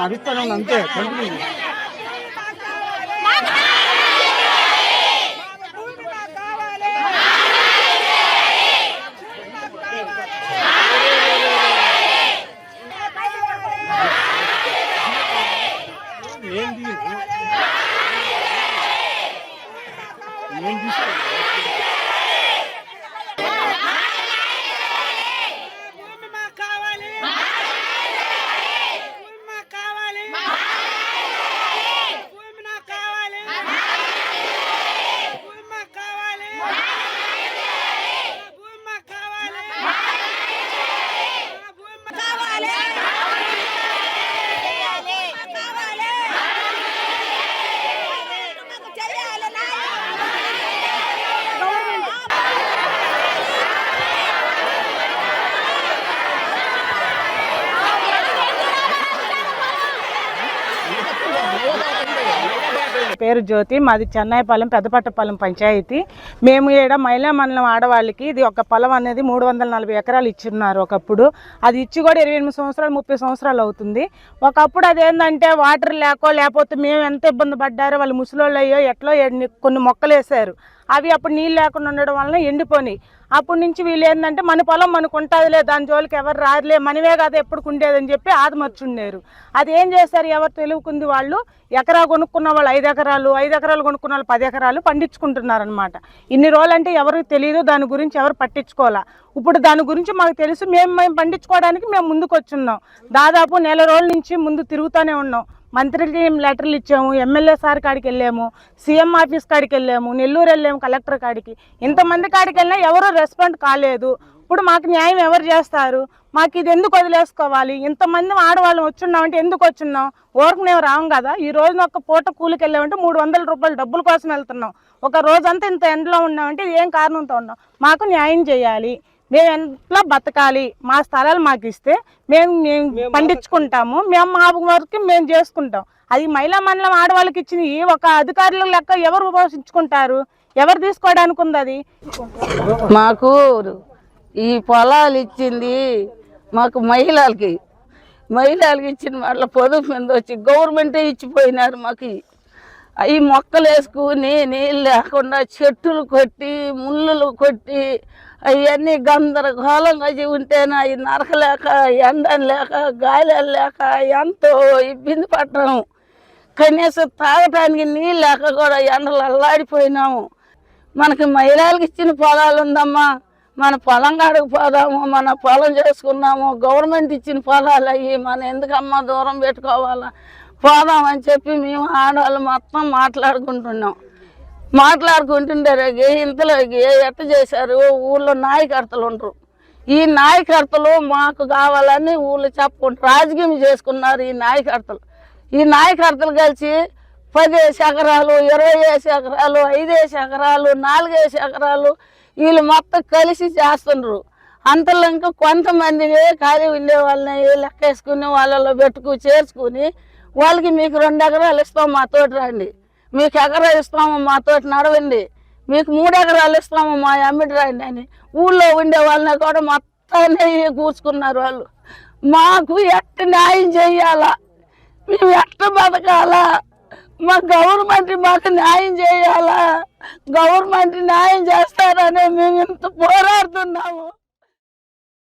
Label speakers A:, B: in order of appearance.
A: అడుగుతాను అంతే కంటిన్యూ.
B: పేరు జ్యోతి, మాది చెన్నైపాలెం పెద్దపట్టపాలెం పంచాయతీ. మేము ఈడ మహిళా మండలం ఆడవాళ్ళకి ఇది ఒక పొలం అనేది 340 ఎకరాలు ఇచ్చిన్నారు ఒకప్పుడు. అది ఇచ్చి కూడా 28 సంవత్సరాలు 30 సంవత్సరాలు అవుతుంది. ఒకప్పుడు అదేంటంటే వాటర్ లేకపోతే మేము ఎంత ఇబ్బంది పడ్డారో, వాళ్ళు ముసలోళ్ళు అయ్యో ఎట్లో కొన్ని మొక్కలు వేసారు. అవి అప్పుడు నీళ్ళు లేకుండా ఉండడం వలన ఎండిపోయి అప్పటి నుంచి వీళ్ళు ఏంటంటే మన పొలం మనకు ఉంటుందిలే, దాని జోలికి ఎవరు రాదులే, మనమే కదా ఎప్పుడు ఉండేదని చెప్పి ఆదమర్చుండేరు. అది ఏం చేశారు, ఎవరు తెలుగుకుంది వాళ్ళు ఎకరా కొనుక్కున్న వాళ్ళు 5 ఎకరాలు, 5 ఎకరాలు కొనుక్కున్న వాళ్ళు 10 ఎకరాలు పండించుకుంటున్నారు అనమాట. ఇన్ని రోజులు అంటే ఎవరికి తెలియదు, దాని గురించి ఎవరు పట్టించుకోవాలా. ఇప్పుడు దాని గురించి మాకు తెలుసు, మేము పండించుకోవడానికి మేము ముందుకు వచ్చున్నాం. దాదాపు నెల రోజుల నుంచి ముందు తిరుగుతూనే ఉన్నాం. మంత్రికి లెటర్లు ఇచ్చాము, ఎమ్మెల్యే సార్ కాడికి వెళ్ళాము, సీఎం ఆఫీస్ కాడికి వెళ్ళాము, నెల్లూరు వెళ్ళాము, కలెక్టర్ కాడికి. ఇంతమంది కాడికి వెళ్ళినా ఎవరూ రెస్పాండ్ కాలేదు. ఇప్పుడు మాకు న్యాయం ఎవరు చేస్తారు? మాకు ఇది ఎందుకు వదిలేసుకోవాలి? ఇంతమంది ఆడవాళ్ళం వచ్చున్నామంటే ఎందుకు వచ్చున్నాం? ఊరికి మేము రాము కదా. ఈ రోజున ఒక పూట కూలికి వెళ్ళామంటే 300 రూపాయలు డబ్బుల కోసం వెళ్తున్నాం. ఒక రోజంతా ఇంత ఎండలో ఉన్నామంటే ఇది ఏం కారణంతో ఉన్నాం? మాకు న్యాయం చేయాలి. మేము ఎంతలో బతకాలి, మా స్థలాలు మాకు ఇస్తే మేము పండించుకుంటాము, మేము మా వరకు మేము చేసుకుంటాం. అది మహిళా మండలం ఆడవాళ్ళకి ఇచ్చిన ఈ ఒక అధికారుల లెక్క ఎవరు ఉపయోగించుకుంటారు? ఎవరు తీసుకోవడానికి ఉంది? అది
C: మాకు ఈ పొలాలు ఇచ్చింది మాకు మహిళలకి ఇచ్చిన వాళ్ళ పొదుపు మీద వచ్చి గవర్నమెంటే ఇచ్చిపోయినారు. మాకు అవి మొక్కలు వేసుకుని నీళ్ళు లేకుండా చెట్టులు కొట్టి ముళ్ళులు కొట్టి అవన్నీ గందరగోళంగా ఉంటేనే అవి నరకలేక ఎండని లేక గాలి లేక ఎంతో ఇబ్బంది పడ్డాము. కనీసం తాగటానికి నీళ్ళు లేక కూడా ఎండలు అల్లాడిపోయినాము. మనకి మహిళలకు ఇచ్చిన పొలాలు ఉందమ్మా, మన పొలం కాడికి పోదాము, మన పొలం చేసుకున్నాము. గవర్నమెంట్ ఇచ్చిన పొలాలు అయ్యి మనం ఎందుకమ్మా దూరం పెట్టుకోవాలా, పోదామని చెప్పి మేము ఆడవాళ్ళు మొత్తం మాట్లాడుకుంటుంటారు. ఇంతలో ఎట్ట చేశారు, ఊళ్ళో నాయకర్తలు ఉండరు. ఈ నాయకర్తలు మాకు కావాలని ఊళ్ళో చెప్పుకుంటారు, రాజకీయం చేసుకున్నారు. ఈ నాయకర్తలు కలిసి 10 ఎకరాలు 20 ఎకరాలు 5 ఎకరాలు 4 ఎకరాలు వీళ్ళు మొత్తం కలిసి చేస్తుండ్రు. అంతలో ఇంకా కొంతమందిని ఖాళీ ఉండే వాళ్ళని లెక్కేసుకుని వాళ్ళలో చేర్చుకుని వాళ్ళకి మీకు 2 ఎకరాలు ఇస్తాం మాతోటి రండి, మీకు ఎకరా ఇస్తాము మాతోటి నడవండి, మీకు 3 ఎకరాలు ఇస్తాము మా అమ్మిడి రండి అని ఊళ్ళో ఉండే వాళ్ళని కూడా మొత్తాన్ని కూర్చుకున్నారు. వాళ్ళు మాకు ఎట్ట న్యాయం చెయ్యాలా, మేము ఎట్ట బతకాలా, మా గవర్నమెంట్ మాకు న్యాయం చేయాలా, గవర్నమెంట్ న్యాయం చేస్తారని మేము ఇంత పోరాడుతున్నాము.